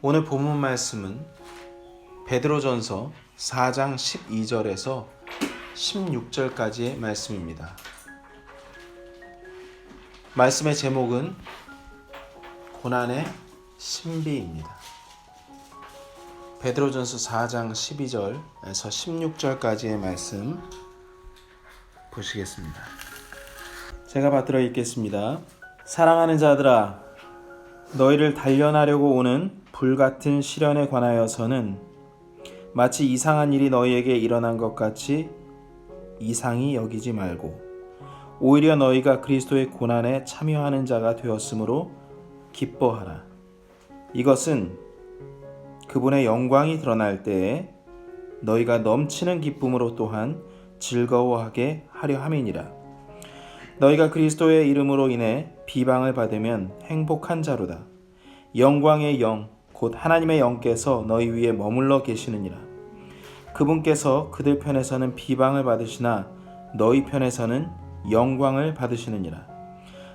오늘 본문 말씀은 베드로전서 4장 12절에서 16절까지의 말씀입니다. 말씀의 제목은 고난의 신비입니다. 베드로전서 4장 12절에서 16절까지의 말씀 보시겠습니다. 제가 받들어 읽겠습니다. 사랑하는 자들아, 너희를 단련하려고 오는 불같은 시련에 관하여서는 마치 이상한 일이 너희에게 일어난 것 같이 이상히 여기지 말고 오히려 너희가 그리스도의 고난에 참여하는 자가 되었으므로 기뻐하라. 이것은 그분의 영광이 드러날 때에 너희가 넘치는 기쁨으로 또한 즐거워하게 하려 함이니라. 너희가 그리스도의 이름으로 인해 비방을 받으면 행복한 자로다. 영광의 영 곧 하나님의 영께서 너희 위에 머물러 계시느니라. 그분께서 그들 편에서는 비방을 받으시나 너희 편에서는 영광을 받으시느니라.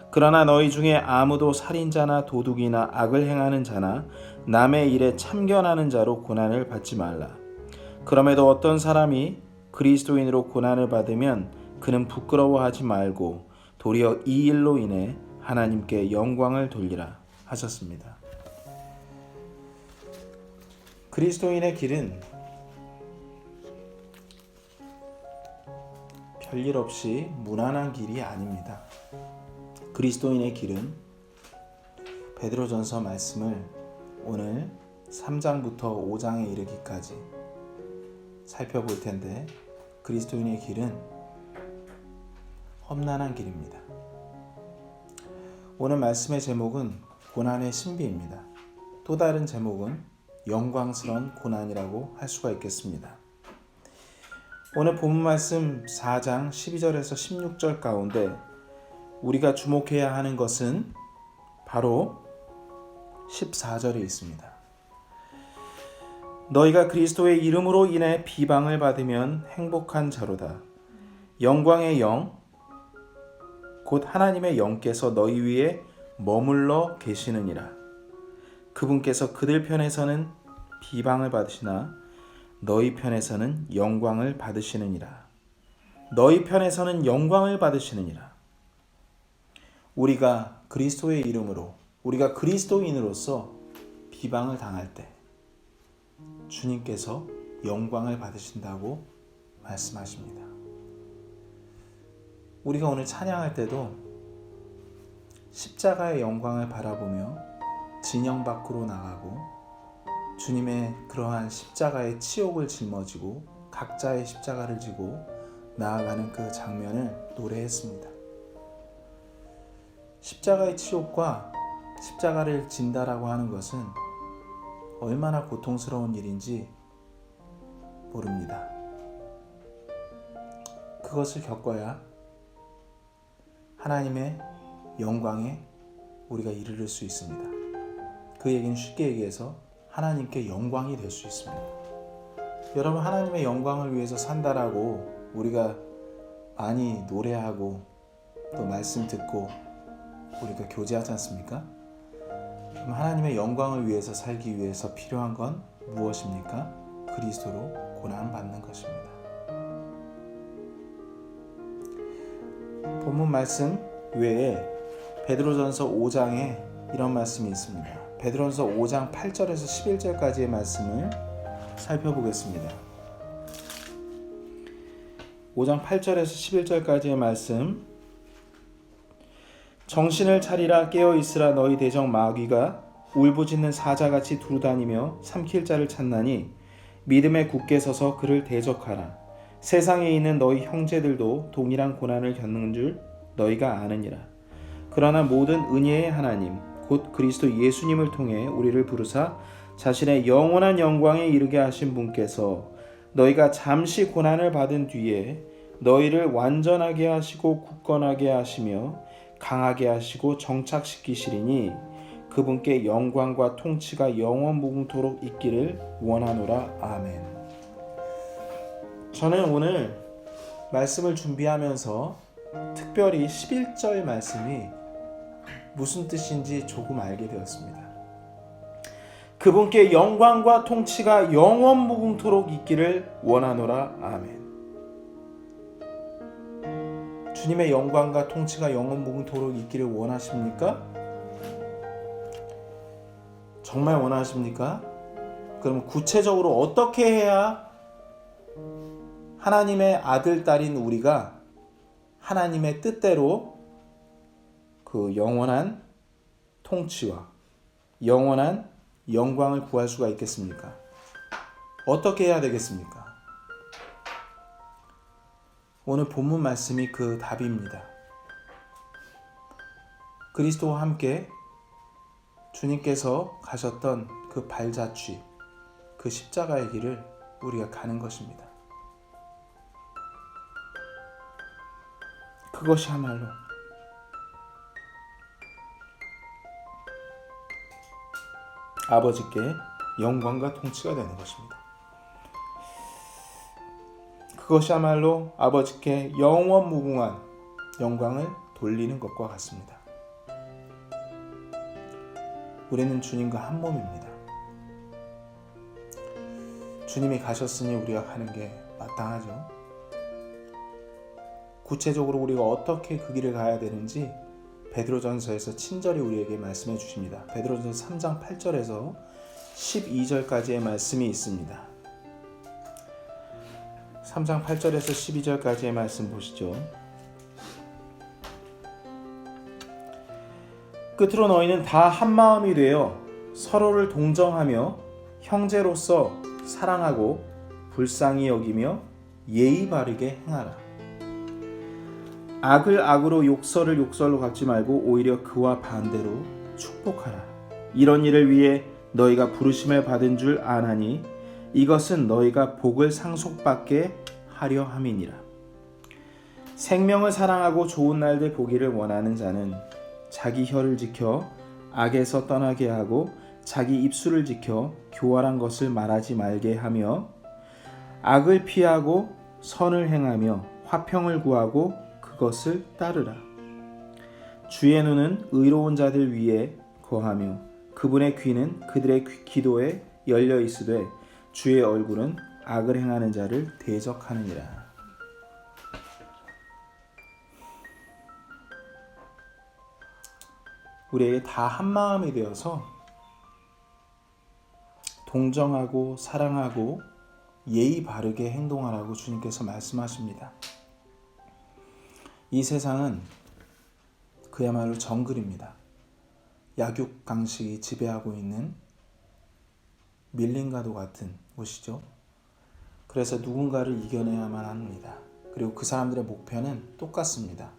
그러나 너희 중에 아무도 살인자나 도둑이나 악을 행하는 자나 남의 일에 참견하는 자로 고난을 받지 말라. 그럼에도 어떤 사람이 그리스도인으로 고난을 받으면 그는 부끄러워하지 말고 도리어 이 일로 인해 하나님께 영광을 돌리라 하셨습니다. 그리스도인의 길은 별일 없이 무난한 길이 아닙니다. 그리스도인의 길은 베드로전서 말씀을 오늘 3장부터 5장에 이르기까지 살펴볼 텐데, 그리스도인의 길은 험난한 길입니다. 오늘 말씀의 제목은 고난의 신비입니다. 또 다른 제목은 영광스러운 고난이라고 할 수가 있겠습니다. 오늘 본문 말씀 4장 12절에서 16절 가운데 우리가 주목해야 하는 것은 바로 14절에 있습니다. 너희가 그리스도의 이름으로 인해 비방을 받으면 행복한 자로다. 영광의 영 곧 하나님의 영께서 너희 위에 머물러 계시느니라. 그분께서 그들 편에서는 비방을 받으시나 너희 편에서는 영광을 받으시느니라. 너희 편에서는 영광을 받으시느니라. 우리가 그리스도의 이름으로, 우리가 그리스도인으로서 비방을 당할 때 주님께서 영광을 받으신다고 말씀하십니다. 우리가 오늘 찬양할 때도 십자가의 영광을 바라보며 진영 밖으로 나가고 주님의 그러한 십자가의 치욕을 짊어지고 각자의 십자가를 지고 나아가는 그 장면을 노래했습니다. 십자가의 치욕과 십자가를 진다라고 하는 것은 얼마나 고통스러운 일인지 모릅니다. 그것을 겪어야 하나님의 영광에 우리가 이르를 수 있습니다. 그 얘기는 쉽게 얘기해서 하나님께 영광이 될 수 있습니다. 여러분, 하나님의 영광을 위해서 산다라고 우리가 많이 노래하고 또 말씀 듣고 우리가 교제하지 않습니까? 그럼 하나님의 영광을 위해서 살기 위해서 필요한 건 무엇입니까? 그리스도로 고난받는 것입니다. 본문 말씀 외에 베드로전서 5장에 이런 말씀이 있습니다. 베드로전서 5장 8절에서 11절까지의 말씀을 살펴보겠습니다. 5장 8절에서 11절까지의 말씀. 정신을 차리라, 깨어 있으라. 너희 대적 마귀가 울부짖는 사자같이 두루다니며 삼킬 자를 찾나니 믿음에 굳게 서서 그를 대적하라. 세상에 있는 너희 형제들도 동일한 고난을 겪는 줄 너희가 아느니라. 그러나 모든 은혜의 하나님 곧 그리스도 예수님을 통해 우리를 부르사 자신의 영원한 영광에 이르게 하신 분께서 너희가 잠시 고난을 받은 뒤에 너희를 완전하게 하시고 굳건하게 하시며 강하게 하시고 정착시키시리니 그분께 영광과 통치가 영원 무궁토록 있기를 원하노라. 아멘. 저는 오늘 말씀을 준비하면서 특별히 11절 말씀이 무슨 뜻인지 조금 알게 되었습니다. 그분께 영광과 통치가 영원 무궁토록 있기를 원하노라. 아멘. 주님의 영광과 통치가 영원 무궁토록 있기를 원하십니까? 정말 원하십니까? 그럼 구체적으로 어떻게 해야 하나님의 아들, 딸인 우리가 하나님의 뜻대로 그 영원한 통치와 영원한 영광을 구할 수가 있겠습니까? 어떻게 해야 되겠습니까? 오늘 본문 말씀이 그 답입니다. 그리스도와 함께 주님께서 가셨던 그 발자취, 그 십자가의 길을 우리가 가는 것입니다. 그것이야말로 아버지께 영광과 통치가 되는 것입니다. 그것이야말로 아버지께 영원 무궁한 영광을 돌리는 것과 같습니다. 우리는 주님과 한 몸입니다. 주님이 가셨으니 우리가 가는 게 마땅하죠. 구체적으로 우리가 어떻게 그 길을 가야 되는지 베드로전서에서 친절히 우리에게 말씀해 주십니다. 베드로전서 3장 8절에서 12절까지의 말씀이 있습니다. 3장 8절에서 12절까지의 말씀 보시죠. 끝으로 너희는 다 한마음이 되어 서로를 동정하며 형제로서 사랑하고 불쌍히 여기며 예의 바르게 행하라. 악을 악으로 욕설을 욕설로 갚지 말고 오히려 그와 반대로 축복하라. 이런 일을 위해 너희가 부르심을 받은 줄 아나니 이것은 너희가 복을 상속받게 하려 함이니라. 생명을 사랑하고 좋은 날들 보기를 원하는 자는 자기 혀를 지켜 악에서 떠나게 하고 자기 입술을 지켜 교활한 것을 말하지 말게 하며 악을 피하고 선을 행하며 화평을 구하고 그것을 따르라. 주의 눈은 의로운 자들 위에 거하며 그분의 귀는 그들의 기도에 열려 있으되 주의 얼굴은 악을 행하는 자를 대적하느니라. 우리에게 다 한마음이 되어서 동정하고 사랑하고 예의 바르게 행동하라고 주님께서 말씀하십니다. 이 세상은 그야말로 정글입니다. 약육강식이 지배하고 있는 밀림과도 같은 곳이죠. 그래서 누군가를 이겨내야만 합니다. 그리고 그 사람들의 목표는 똑같습니다.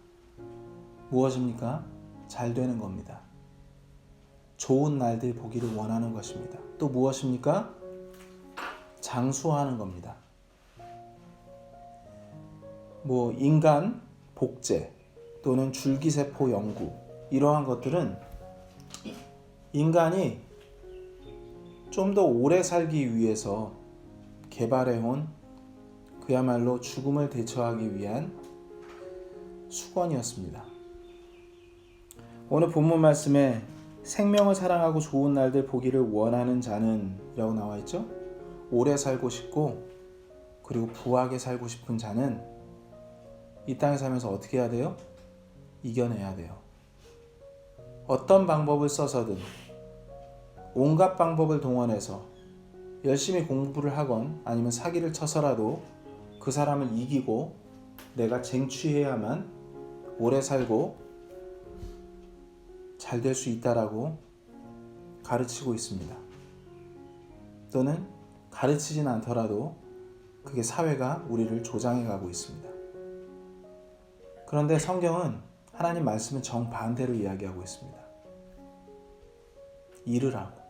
무엇입니까? 잘 되는 겁니다. 좋은 날들 보기를 원하는 것입니다. 또 무엇입니까? 장수하는 겁니다. 인간 복제 또는 줄기세포 연구, 이러한 것들은 인간이 좀 더 오래 살기 위해서 개발해온 그야말로 죽음을 대처하기 위한 수건이었습니다. 오늘 본문 말씀에 생명을 사랑하고 좋은 날들 보기를 원하는 자는 라고 나와 있죠. 오래 살고 싶고 그리고 부하게 살고 싶은 자는 이 땅에 살면서 어떻게 해야 돼요? 이겨내야 돼요. 어떤 방법을 써서든 온갖 방법을 동원해서 열심히 공부를 하건 아니면 사기를 쳐서라도 그 사람을 이기고 내가 쟁취해야만 오래 살고 잘 될 수 있다라고 가르치고 있습니다. 또는 가르치진 않더라도 그게 사회가 우리를 조장해 가고 있습니다. 그런데 성경은 하나님 말씀은 정반대로 이야기하고 있습니다. 잃으라고.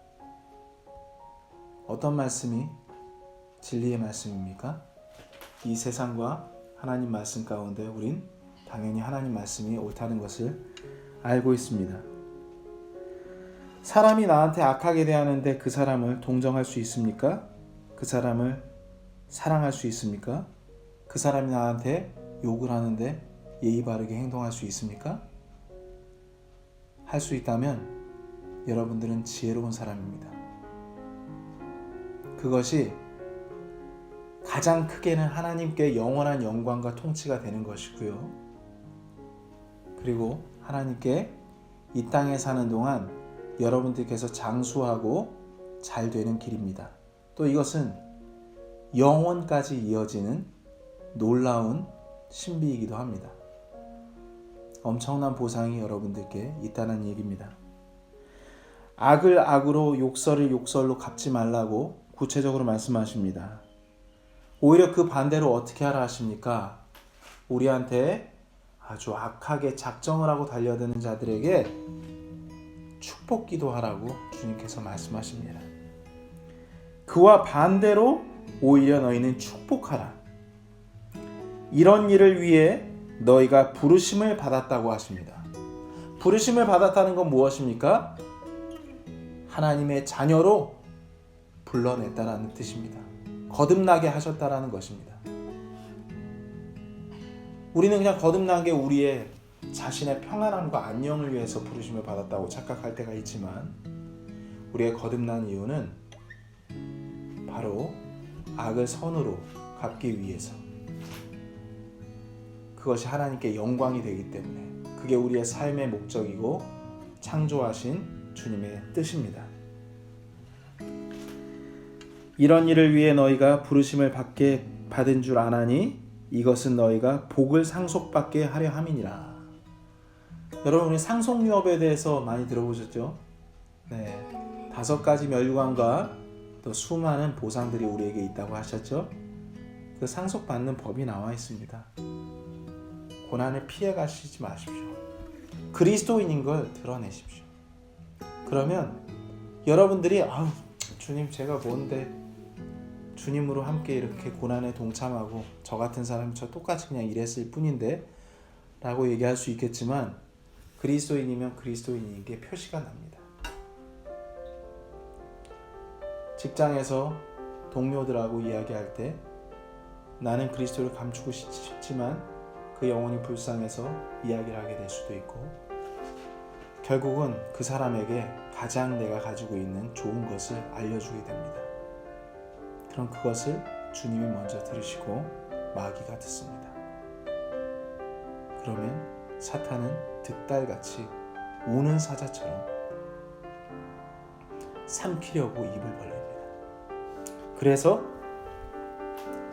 어떤 말씀이 진리의 말씀입니까? 이 세상과 하나님 말씀 가운데 우린 당연히 하나님 말씀이 옳다는 것을 알고 있습니다. 사람이 나한테 악하게 대하는데 그 사람을 동정할 수 있습니까? 그 사람을 사랑할 수 있습니까? 그 사람이 나한테 욕을 하는데 예의 바르게 행동할 수 있습니까? 할 수 있다면 여러분들은 지혜로운 사람입니다. 그것이 가장 크게는 하나님께 영원한 영광과 통치가 되는 것이고요. 그리고 하나님께 이 땅에 사는 동안 여러분들께서 장수하고 잘 되는 길입니다. 또 이것은 영원까지 이어지는 놀라운 신비이기도 합니다. 엄청난 보상이 여러분들께 있다는 얘기입니다. 악을 악으로 욕설을 욕설로 갚지 말라고 구체적으로 말씀하십니다. 오히려 그 반대로 어떻게 하라 하십니까? 우리한테 아주 악하게 작정을 하고 달려드는 자들에게 축복 기도하라고 주님께서 말씀하십니다. 그와 반대로 오히려 너희는 축복하라. 이런 일을 위해 너희가 부르심을 받았다고 하십니다. 부르심을 받았다는 건 무엇입니까? 하나님의 자녀로 불러냈다라는 뜻입니다. 거듭나게 하셨다라는 것입니다. 우리는 그냥 거듭난 게 우리의 자신의 평안함과 안녕을 위해서 부르심을 받았다고 착각할 때가 있지만, 우리의 거듭난 이유는 바로 악을 선으로 갚기 위해서, 그것이 하나님께 영광이 되기 때문에, 그게 우리의 삶의 목적이고 창조하신 주님의 뜻입니다. 이런 일을 위해 너희가 부르심을 받은 줄 아나니 이것은 너희가 복을 상속받게 하려 함이니라. 여러분, 우리 상속유업에 대해서 많이 들어보셨죠? 네, 5가지 멸류관과 또 수많은 보상들이 우리에게 있다고 하셨죠? 그 상속받는 법이 나와 있습니다. 고난을 피해 가시지 마십시오. 그리스도인인 걸 드러내십시오. 그러면 여러분들이 주님, 제가 뭔데 주님으로 함께 이렇게 고난에 동참하고 저 같은 사람이 저 똑같이 그냥 일했을 뿐인데 라고 얘기할 수 있겠지만, 그리스도인이면 그리스도인인 게 표시가 납니다. 직장에서 동료들하고 이야기할 때 나는 그리스도를 감추고 싶지만 그 영혼이 불쌍해서 이야기를 하게 될 수도 있고, 결국은 그 사람에게 가장 내가 가지고 있는 좋은 것을 알려주게 됩니다. 그럼 그것을 주님이 먼저 들으시고 마귀가 듣습니다. 그러면 사탄은 득달같이 우는 사자처럼 삼키려고 입을 벌립니다. 그래서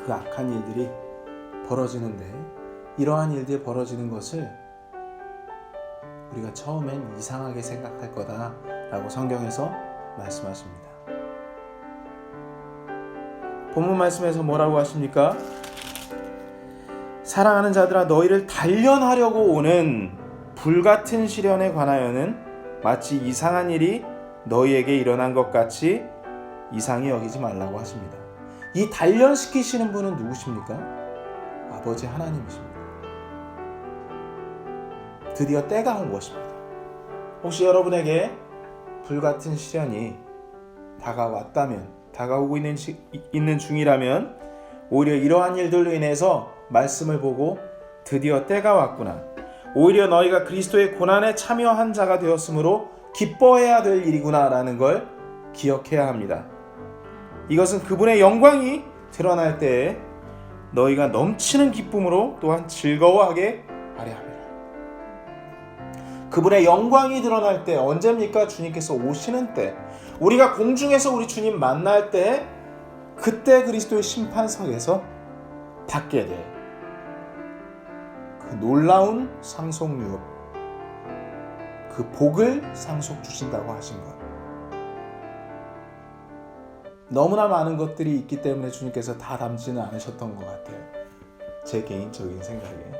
그 악한 일들이 벌어지는데, 이러한 일들이 벌어지는 것을 우리가 처음엔 이상하게 생각할 거다라고 성경에서 말씀하십니다. 본문 말씀에서 뭐라고 하십니까? 사랑하는 자들아, 너희를 단련하려고 오는 불같은 시련에 관하여는 마치 이상한 일이 너희에게 일어난 것 같이 이상히 여기지 말라고 하십니다. 이 단련시키시는 분은 누구십니까? 아버지 하나님이십니다. 드디어 때가 온 것입니다. 혹시 여러분에게 불같은 시련이 다가오고 있는 중이라면, 오히려 이러한 일들로 인해서 말씀을 보고 드디어 때가 왔구나, 오히려 너희가 그리스도의 고난에 참여한 자가 되었으므로 기뻐해야 될 일이구나 라는 걸 기억해야 합니다. 이것은 그분의 영광이 드러날 때에 너희가 넘치는 기쁨으로 또한 즐거워하게 하려 합니다. 그분의 영광이 드러날 때 언제입니까? 주님께서 오시는 때, 우리가 공중에서 우리 주님 만날 때, 그때 그리스도의 심판석에서 받게 돼 그 놀라운 상속유업, 그 복을 상속 주신다고 하신 것. 너무나 많은 것들이 있기 때문에 주님께서 다 담지는 않으셨던 것 같아요. 제 개인적인 생각에.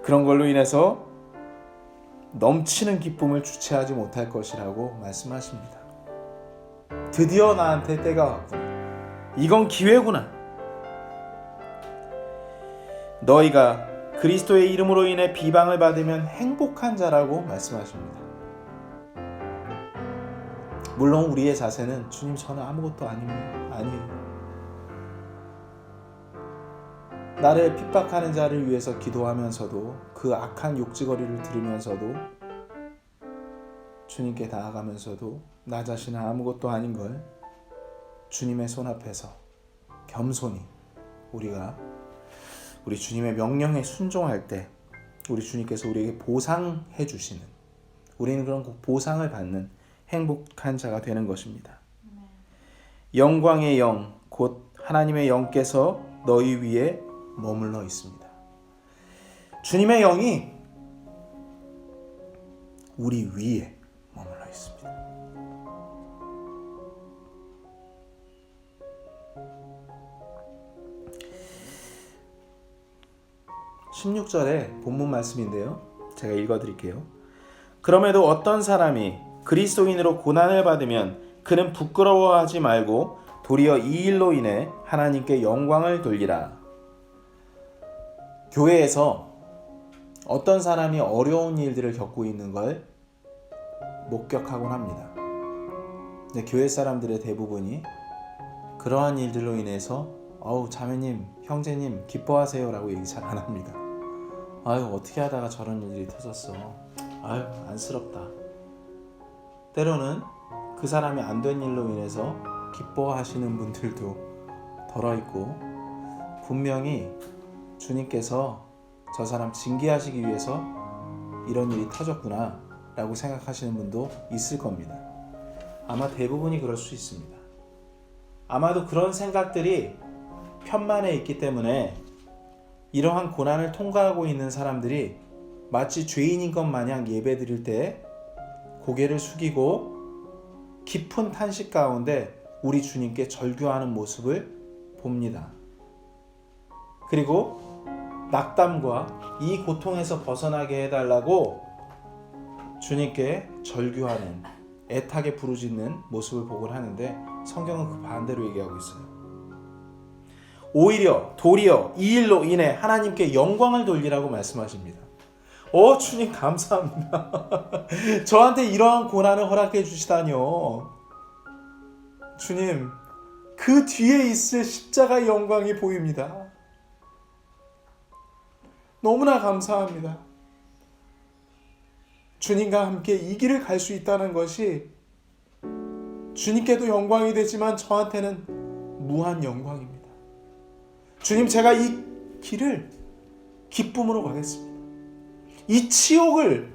그런 걸로 인해서 넘치는 기쁨을 주체하지 못할 것이라고 말씀하십니다. 드디어 나한테 때가 왔구나. 이건 기회구나. 너희가 그리스도의 이름으로 인해 비방을 받으면 행복한 자라고 말씀하십니다. 물론 우리의 자세는 주님, 저는 아무것도 아니에요. 나를 핍박하는 자를 위해서 기도하면서도, 그 악한 욕지거리를 들으면서도, 주님께 나아가면서도 나 자신은 아무것도 아닌 걸 주님의 손 앞에서 겸손히 우리가 우리 주님의 명령에 순종할 때 우리 주님께서 우리에게 보상해 주시는, 우리는 그런 보상을 받는 행복한 자가 되는 것입니다. 영광의 영 곧 하나님의 영께서 너희 위에 머물러 있습니다. 주님의 영이 우리 위에 머물러 있습니다. 16절의 본문 말씀인데요. 제가 읽어드릴게요. 그럼에도 어떤 사람이 그리스도인으로 고난을 받으면 그는 부끄러워하지 말고 도리어 이 일로 인해 하나님께 영광을 돌리라. 교회에서 어떤 사람이 어려운 일들을 겪고 있는 걸 목격하곤 합니다. 근데 교회 사람들의 대부분이 그러한 일들로 인해서 자매님, 형제님 기뻐하세요 라고 얘기 잘 안 합니다. 어떻게 하다가 저런 일이 터졌어. 안쓰럽다. 때로는 그 사람이 안 된 일로 인해서 기뻐하시는 분들도 덜어있고, 분명히 주님께서 저 사람 징계하시기 위해서 이런 일이 터졌구나 라고 생각하시는 분도 있을 겁니다. 아마 대부분이 그럴 수 있습니다. 아마도 그런 생각들이 편만에 있기 때문에 이러한 고난을 통과하고 있는 사람들이 마치 죄인인 것 마냥 예배드릴 때 고개를 숙이고 깊은 탄식 가운데 우리 주님께 절규하는 모습을 봅니다. 그리고 낙담과 이 고통에서 벗어나게 해달라고 주님께 절규하는, 애타게 부르짖는 모습을 보곤 하는데, 성경은 그 반대로 얘기하고 있어요. 오히려 도리어 이 일로 인해 하나님께 영광을 돌리라고 말씀하십니다. 주님 감사합니다. 저한테 이러한 고난을 허락해 주시다니요. 주님, 그 뒤에 있을 십자가의 영광이 보입니다. 너무나 감사합니다. 주님과 함께 이 길을 갈 수 있다는 것이 주님께도 영광이 되지만 저한테는 무한 영광입니다. 주님, 제가 이 길을 기쁨으로 가겠습니다. 이 치욕을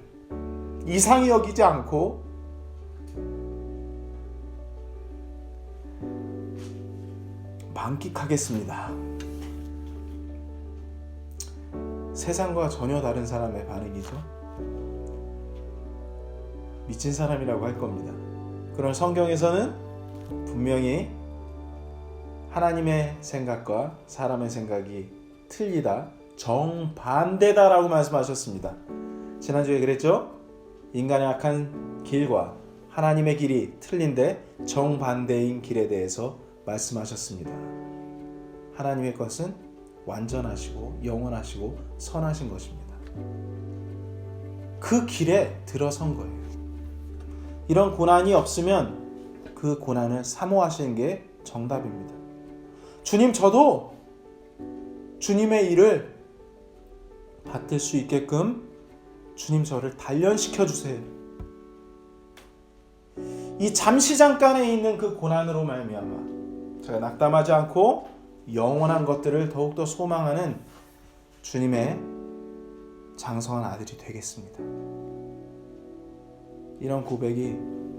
이상히 여기지 않고 만끽하겠습니다. 세상과 전혀 다른 사람의 반응이죠. 미친 사람이라고 할 겁니다. 그런 성경에서는 분명히 하나님의 생각과 사람의 생각이 틀리다, 정반대다라고 말씀하셨습니다. 지난주에 그랬죠? 인간의 악한 길과 하나님의 길이 틀린데 정반대인 길에 대해서 말씀하셨습니다. 하나님의 것은 완전하시고 영원하시고 선하신 것입니다. 그 길에 들어선 거예요. 이런 고난이 없으면 그 고난을 사모하시는 게 정답입니다. 주님, 저도 주님의 일을 받을 수 있게끔 주님 저를 단련시켜 주세요. 이 잠시 잠깐에 있는 그 고난으로 말미암아 제가 낙담하지 않고 영원한 것들을 더욱더 소망하는 주님의 장성한 아들이 되겠습니다. 이런 고백이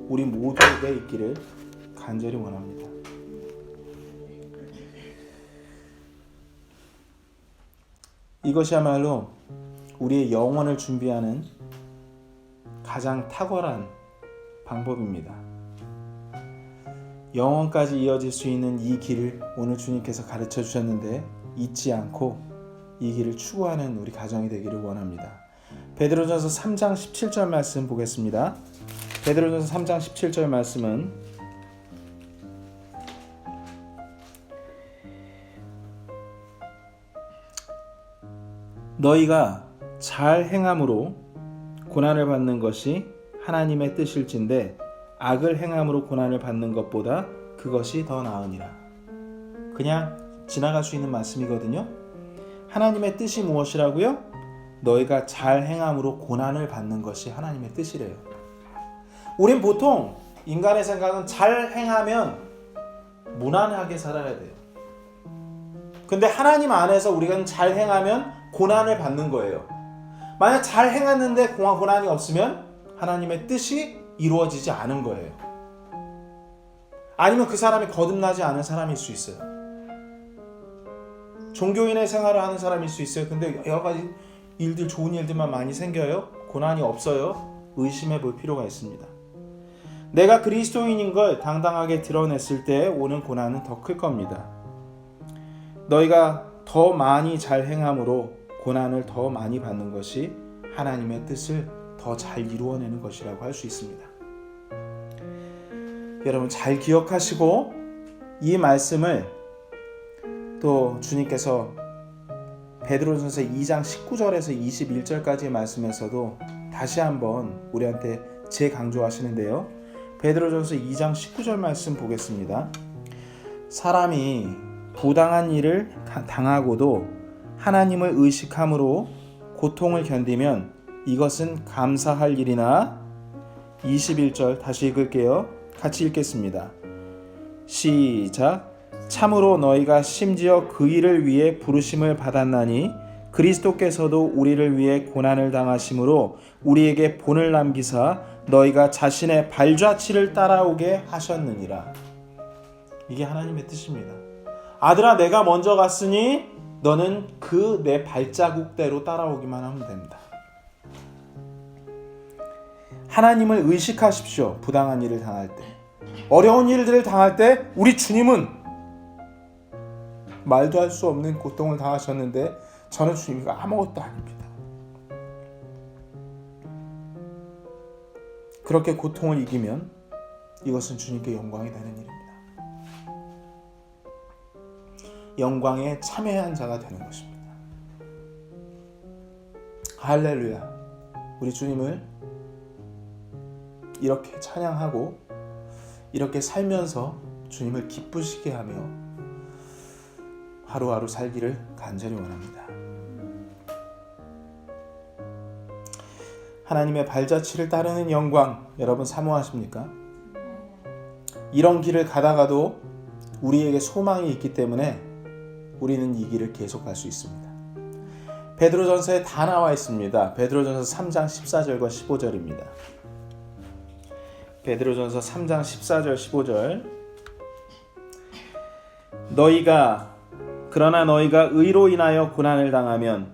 우리 모두에게 있기를 간절히 원합니다. 이것이야말로 우리의 영혼을 준비하는 가장 탁월한 방법입니다. 영원까지 이어질 수 있는 이 길을 오늘 주님께서 가르쳐 주셨는데 잊지 않고 이 길을 추구하는 우리 가정이 되기를 원합니다. 베드로전서 3장 17절 말씀 보겠습니다. 베드로전서 3장 17절 말씀은 너희가 잘 행함으로 고난을 받는 것이 하나님의 뜻일진데 악을 행함으로 고난을 받는 것보다 그것이 더 나으니라. 그냥 지나갈 수 있는 말씀이거든요. 하나님의 뜻이 무엇이라고요? 너희가 잘 행함으로 고난을 받는 것이 하나님의 뜻이래요. 우린 보통 인간의 생각은 잘 행하면 무난하게 살아야 돼요. 근데 하나님 안에서 우리가 잘 행하면 고난을 받는 거예요. 만약 잘 행했는데 고난이 없으면 하나님의 뜻이 이루어지지 않은 거예요. 아니면 그 사람이 거듭나지 않은 사람일 수 있어요. 종교인의 생활을 하는 사람일 수 있어요. 근데 여러 가지 일들, 좋은 일들만 많이 생겨요. 고난이 없어요. 의심해 볼 필요가 있습니다. 내가 그리스도인인 걸 당당하게 드러냈을 때 오는 고난은 더 클 겁니다. 너희가 더 많이 잘 행함으로 고난을 더 많이 받는 것이 하나님의 뜻을 더 잘 이루어내는 것이라고 할 수 있습니다. 여러분 잘 기억하시고 이 말씀을 또 주님께서 베드로전서 2장 19절에서 21절까지의 말씀에서도 다시 한번 우리한테 재강조하시는데요. 베드로전서 2장 19절 말씀 보겠습니다. 사람이 부당한 일을 당하고도 하나님을 의식함으로 고통을 견디면 이것은 감사할 일이나 21절 다시 읽을게요. 같이 읽겠습니다. 시작. 참으로 너희가 심지어 그 일을 위해 부르심을 받았나니 그리스도께서도 우리를 위해 고난을 당하심으로 우리에게 본을 남기사 너희가 자신의 발자취를 따라오게 하셨느니라. 이게 하나님의 뜻입니다. 아들아 내가 먼저 갔으니 너는 그 내 발자국대로 따라오기만 하면 됩니다. 하나님을 의식하십시오. 부당한 일을 당할 때, 어려운 일들을 당할 때 우리 주님은 말도 할 수 없는 고통을 당하셨는데 저는 주님과 아무것도 아닙니다. 그렇게 고통을 이기면 이것은 주님께 영광이 되는 일입니다. 영광에 참여한 자가 되는 것입니다. 할렐루야. 우리 주님을 이렇게 찬양하고 이렇게 살면서 주님을 기쁘시게 하며 하루하루 살기를 간절히 원합니다. 하나님의 발자취를 따르는 영광 여러분 사모하십니까? 이런 길을 가다가도 우리에게 소망이 있기 때문에 우리는 이 길을 계속 갈 수 있습니다. 베드로전서에 다 나와 있습니다. 베드로전서 3장 14절과 15절입니다. 베드로전서 3장 14절 15절 그러나 너희가 의로 인하여 고난을 당하면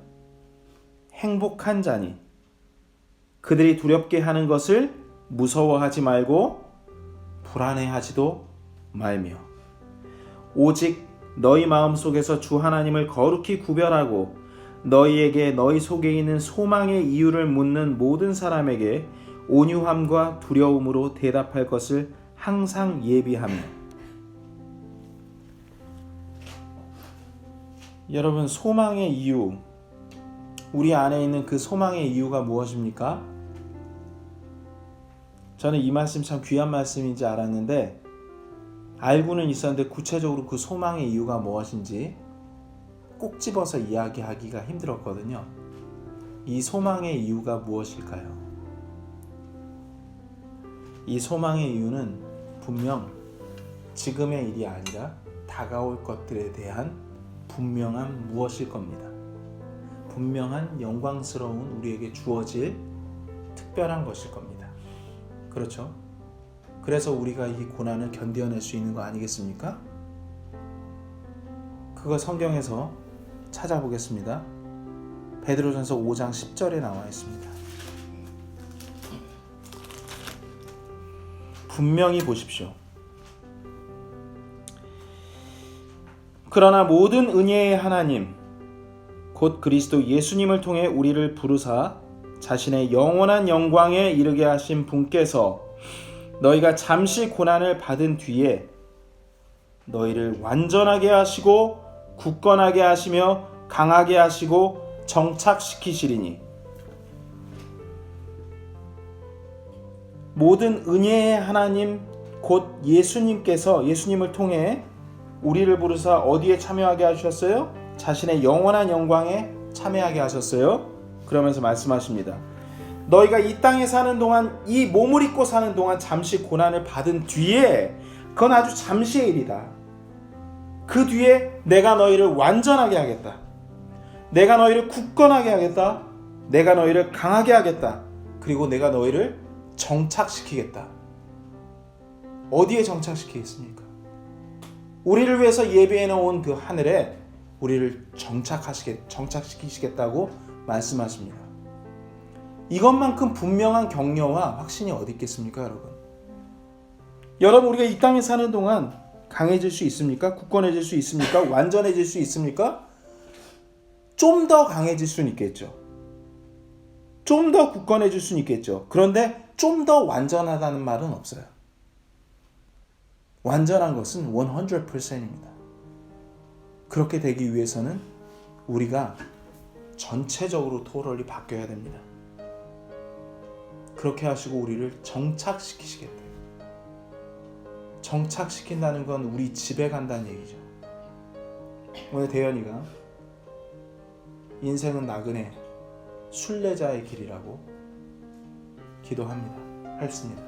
행복한 자니 그들이 두렵게 하는 것을 무서워하지 말고 불안해하지도 말며 오직 너희 마음속에서 주 하나님을 거룩히 구별하고 너희에게 너희 속에 있는 소망의 이유를 묻는 모든 사람에게 온유함과 두려움으로 대답할 것을 항상 예비하며. 여러분 소망의 이유, 우리 안에 있는 그 소망의 이유가 무엇입니까? 저는 이 말씀 참 귀한 말씀인지 알았는데 알고는 있었는데 구체적으로 그 소망의 이유가 무엇인지 꼭 집어서 이야기하기가 힘들었거든요. 이 소망의 이유가 무엇일까요? 이 소망의 이유는 분명 지금의 일이 아니라 다가올 것들에 대한 분명한 무엇일 겁니다. 분명한 영광스러운 우리에게 주어질 특별한 것일 겁니다. 그렇죠? 그래서 우리가 이 고난을 견뎌낼 수 있는 거 아니겠습니까? 그거 성경에서 찾아보겠습니다. 베드로전서 5장 10절에 나와 있습니다. 분명히 보십시오. 그러나 모든 은혜의 하나님 곧 그리스도 예수님을 통해 우리를 부르사 자신의 영원한 영광에 이르게 하신 분께서 너희가 잠시 고난을 받은 뒤에 너희를 완전하게 하시고 굳건하게 하시며 강하게 하시고 정착시키시리니 모든 은혜의 하나님 곧 예수님을 통해 우리를 부르사 어디에 참여하게 하셨어요? 자신의 영원한 영광에 참여하게 하셨어요. 그러면서 말씀하십니다. 너희가 이 땅에 사는 동안 이 몸을 입고 사는 동안 잠시 고난을 받은 뒤에 그건 아주 잠시의 일이다. 그 뒤에 내가 너희를 완전하게 하겠다. 내가 너희를 굳건하게 하겠다. 내가 너희를 강하게 하겠다. 그리고 내가 너희를 정착시키겠다. 어디에 정착시키겠습니까? 우리를 위해서 예비해 놓은 그 하늘에 우리를 정착시키시겠다고 말씀하십니다. 이것만큼 분명한 격려와 확신이 어디 있겠습니까, 여러분? 여러분, 우리가 이 땅에 사는 동안 강해질 수 있습니까? 굳건해질 수 있습니까? 완전해질 수 있습니까? 좀 더 강해질 수는 있겠죠. 좀 더 굳건해질 수는 있겠죠. 그런데 좀 더 완전하다는 말은 없어요. 완전한 것은 100%입니다. 그렇게 되기 위해서는 우리가 전체적으로 토럴이 바뀌어야 됩니다. 그렇게 하시고 우리를 정착시키시겠다. 정착시킨다는 건 우리 집에 간다는 얘기죠. 오늘 대현이가 인생은 나그네 순례자의 길이라고 했습니다.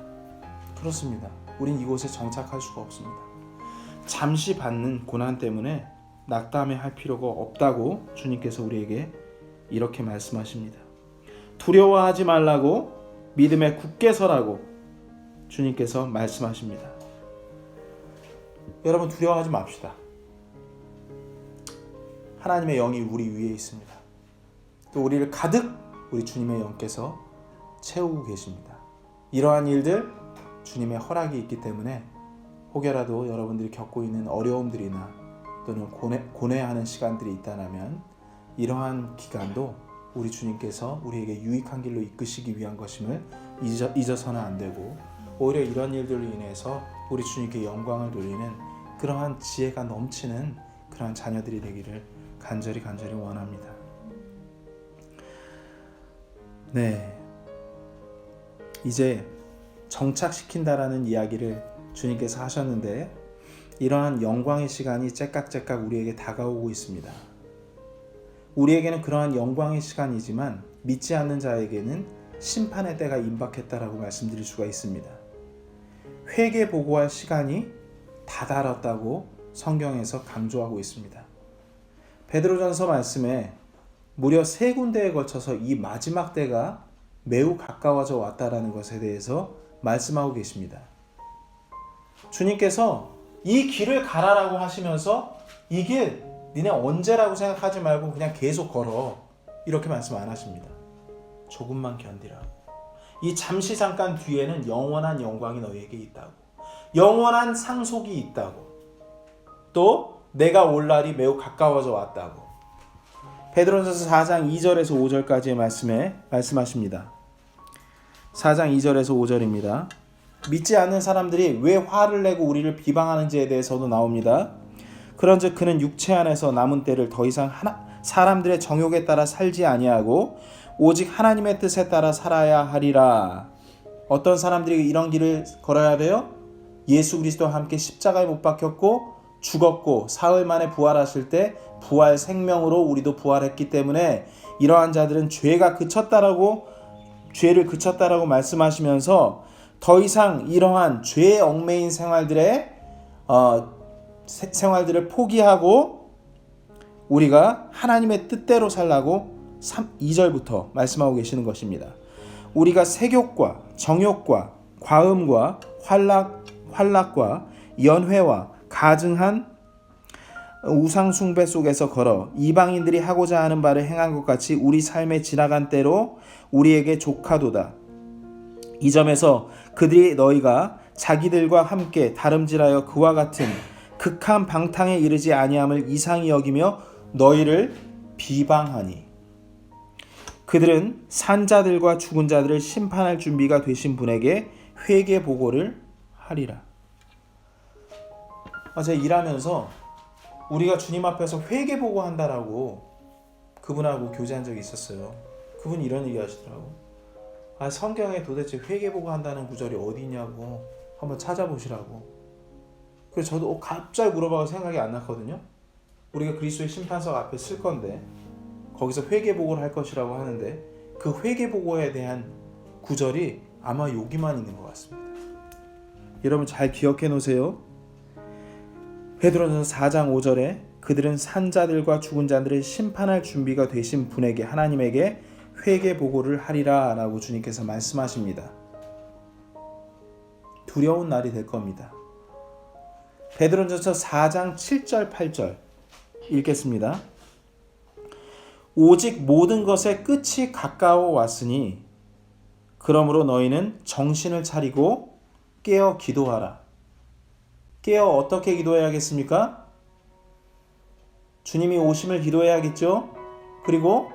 그렇습니다. 우린 이곳에 정착할 수가 없습니다. 잠시 받는 고난 때문에 낙담해할 필요가 없다고 주님께서 우리에게 이렇게 말씀하십니다. 두려워하지 말라고, 믿음에 굳게 서라고 주님께서 말씀하십니다. 여러분, 두려워하지 맙시다. 하나님의 영이 우리 위에 있습니다. 또 우리를 가득 우리 주님의 영께서 채우고 계십니다. 이러한 일들 주님의 허락이 있기 때문에 혹여라도 여러분들이 겪고 있는 어려움들이나 또는 고뇌하는 시간들이 있다면 이러한 기간도 우리 주님께서 우리에게 유익한 길로 이끄시기 위한 것임을 잊어서는 안 되고, 오히려 이런 일들로 인해서 우리 주님께 영광을 돌리는 그러한 지혜가 넘치는 그러한 자녀들이 되기를 간절히 원합니다. 네, 이제 정착시킨다라는 이야기를 주님께서 하셨는데, 이러한 영광의 시간이 째깍째깍 우리에게 다가오고 있습니다. 우리에게는 그러한 영광의 시간이지만 믿지 않는 자에게는 심판의 때가 임박했다라고 말씀드릴 수가 있습니다. 회개 보고할 시간이 다다랐다고 성경에서 강조하고 있습니다. 베드로전서 말씀에 무려 3군데에 걸쳐서 이 마지막 때가 매우 가까워져 왔다라는 것에 대해서 말씀하고 계십니다. 주님께서 이 길을 가라라고 하시면서 이 길 니네 언제라고 생각하지 말고 그냥 계속 걸어, 이렇게 말씀 안 하십니다. 조금만 견디라고. 이 잠시 잠깐 뒤에는 영원한 영광이 너희에게 있다고, 영원한 상속이 있다고, 또 내가 올 날이 매우 가까워져 왔다고. 베드로전서 4장 2절에서 5절까지의 말씀에 말씀하십니다. 4장 2절에서 5절입니다. 믿지 않는 사람들이 왜 화를 내고 우리를 비방하는지에 대해서도 나옵니다. 그런즉 그는 육체 안에서 남은 때를 더 이상 사람들의 정욕에 따라 살지 아니하고 오직 하나님의 뜻에 따라 살아야 하리라. 어떤 사람들이 이런 길을 걸어야 돼요? 예수 그리스도와 함께 십자가에 못 박혔고 죽었고 사흘 만에 부활하실 때 부활 생명으로 우리도 부활했기 때문에 이러한 자들은 죄를 그쳤다라고 말씀하시면서 더 이상 이러한 죄에 얽매인 생활들을 포기하고 우리가 하나님의 뜻대로 살라고 2절부터 말씀하고 계시는 것입니다. 우리가 색욕과 정욕과 과음과 활락과 연회와 가증한 우상 숭배 속에서 걸어 이방인들이 하고자 하는 바를 행한 것 같이 우리 삶에 지나간 때로 우리에게 족하도다. 이 점에서 그들이 너희가 자기들과 함께 다름질하여 그와 같은 극한 방탕에 이르지 아니함을 이상히 여기며 너희를 비방하니 그들은 산자들과 죽은 자들을 심판할 준비가 되신 분에게 회개 보고를 하리라. 제가 일하면서 우리가 주님 앞에서 회개 보고한다라고 그분하고 교제한 적이 있었어요. 그분이 이런 얘기 하시더라고. 성경에 도대체 회개 보고한다는 구절이 어디 있냐고 한번 찾아보시라고. 그래서 저도 갑자기 물어봐서 생각이 안 났거든요. 우리가 그리스도의 심판석 앞에 쓸 건데 거기서 회개 보고를 할 것이라고 하는데 그 회개 보고에 대한 구절이 아마 여기만 있는 것 같습니다. 여러분 잘 기억해 놓으세요. 베드로전서 4장 5절에 그들은 산 자들과 죽은 자들을 심판할 준비가 되신 분에게 하나님에게 회개 보고를 하리라 라고 주님께서 말씀하십니다. 두려운 날이 될 겁니다. 베드로전서 4장 7절 8절 읽겠습니다. 오직 모든 것의 끝이 가까워 왔으니 그러므로 너희는 정신을 차리고 깨어 기도하라. 깨어 어떻게 기도해야겠습니까? 주님이 오심을 기도해야겠죠? 그리고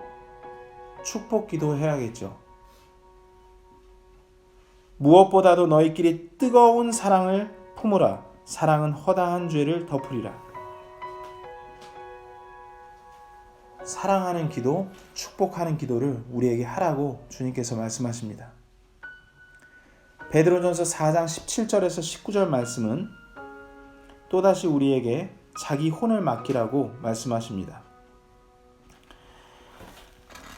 축복 기도해야겠죠. 무엇보다도 너희끼리 뜨거운 사랑을 품으라. 사랑은 허다한 죄를 덮으리라. 사랑하는 기도, 축복하는 기도를 우리에게 하라고 주님께서 말씀하십니다. 베드로전서 4장 17절에서 19절 말씀은 또다시 우리에게 자기 혼을 맡기라고 말씀하십니다.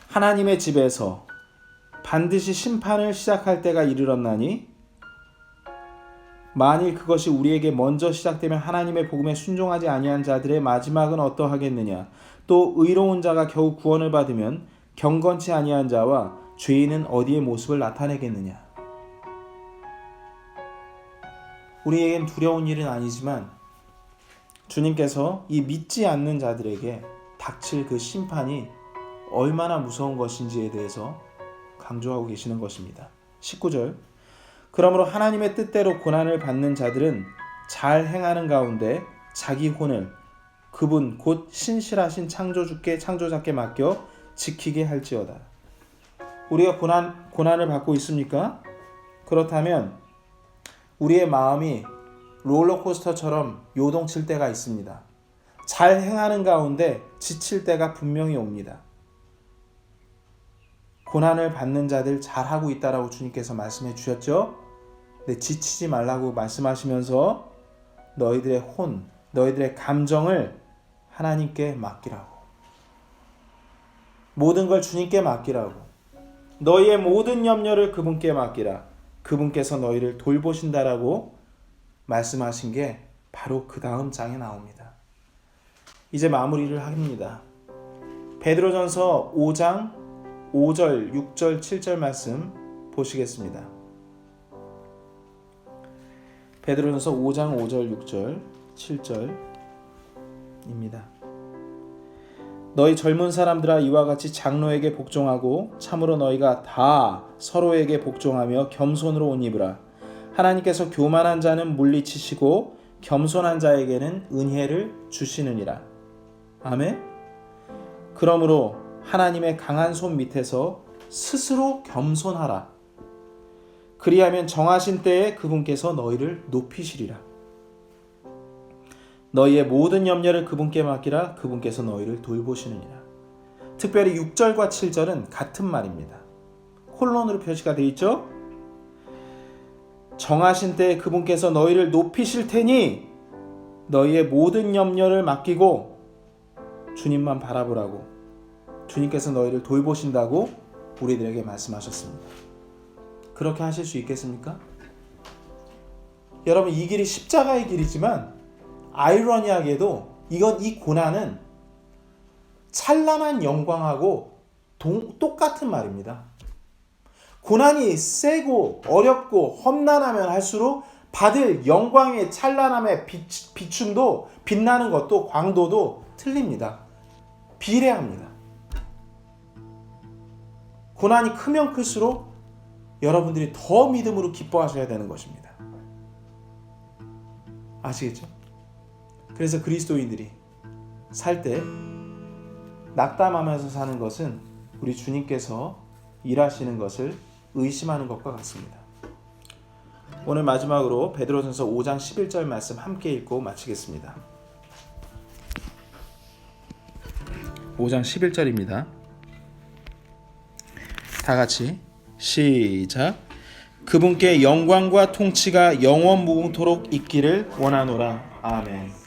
하나님의 집에서 반드시 심판을 시작할 때가 이르렀나니 만일 그것이 우리에게 먼저 시작되면 하나님의 복음에 순종하지 아니한 자들의 마지막은 어떠하겠느냐. 또 의로운 자가 겨우 구원을 받으면 경건치 아니한 자와 죄인은 어디에 모습을 나타내겠느냐. 우리에겐 두려운 일은 아니지만 주님께서 이 믿지 않는 자들에게 닥칠 그 심판이 얼마나 무서운 것인지에 대해서 강조하고 계시는 것입니다. 19절 그러므로 하나님의 뜻대로 고난을 받는 자들은 잘 행하는 가운데 자기 혼을 그분 곧 신실하신 창조자께 맡겨 지키게 할지어다. 우리가 고난을 받고 있습니까? 그렇다면 우리의 마음이 롤러코스터처럼 요동칠 때가 있습니다. 잘 행하는 가운데 지칠 때가 분명히 옵니다. 고난을 받는 자들 잘하고 있다라고 주님께서 말씀해 주셨죠? 근데 지치지 말라고 말씀하시면서 너희들의 혼, 너희들의 감정을 하나님께 맡기라고. 모든 걸 주님께 맡기라고. 너희의 모든 염려를 그분께 맡기라. 그분께서 너희를 돌보신다라고 말씀하신 게 바로 그 다음 장에 나옵니다. 이제 마무리를 합니다. 베드로전서 5장 5절, 6절, 7절 말씀 보시겠습니다. 베드로전서 5장 5절, 6절, 7절입니다. 너희 젊은 사람들아 이와 같이 장로에게 복종하고 참으로 너희가 다 서로에게 복종하며 겸손으로 옷 입으라. 하나님께서 교만한 자는 물리치시고 겸손한 자에게는 은혜를 주시느니라. 아멘. 그러므로 하나님의 강한 손 밑에서 스스로 겸손하라. 그리하면 정하신 때에 그분께서 너희를 높이시리라. 너희의 모든 염려를 그분께 맡기라. 그분께서 너희를 돌보시느니라. 특별히 6절과 7절은 같은 말입니다. 콜론으로 표시가 되어 있죠? 정하신 때에 그분께서 너희를 높이실 테니 너희의 모든 염려를 맡기고 주님만 바라보라고. 주님께서 너희를 돌보신다고 우리들에게 말씀하셨습니다. 그렇게 하실 수 있겠습니까? 여러분, 이 길이 십자가의 길이지만 아이러니하게도 이 고난은 찬란한 영광하고 똑같은 말입니다. 고난이 세고 어렵고 험난하면 할수록 받을 영광의 찬란함의 비춤도 빛나는 것도 광도도 틀립니다. 비례합니다. 고난이 크면 클수록 여러분들이 더 믿음으로 기뻐하셔야 되는 것입니다. 아시겠죠? 그래서 그리스도인들이 살 때 낙담하면서 사는 것은 우리 주님께서 일하시는 것을 의심하는 것과 같습니다. 오늘 마지막으로 베드로전서 5장 11절 말씀 함께 읽고 마치겠습니다. 5장 11절입니다. 다 같이 시작. 그분께 영광과 통치가 영원 무궁토록 있기를 원하노라. 아멘.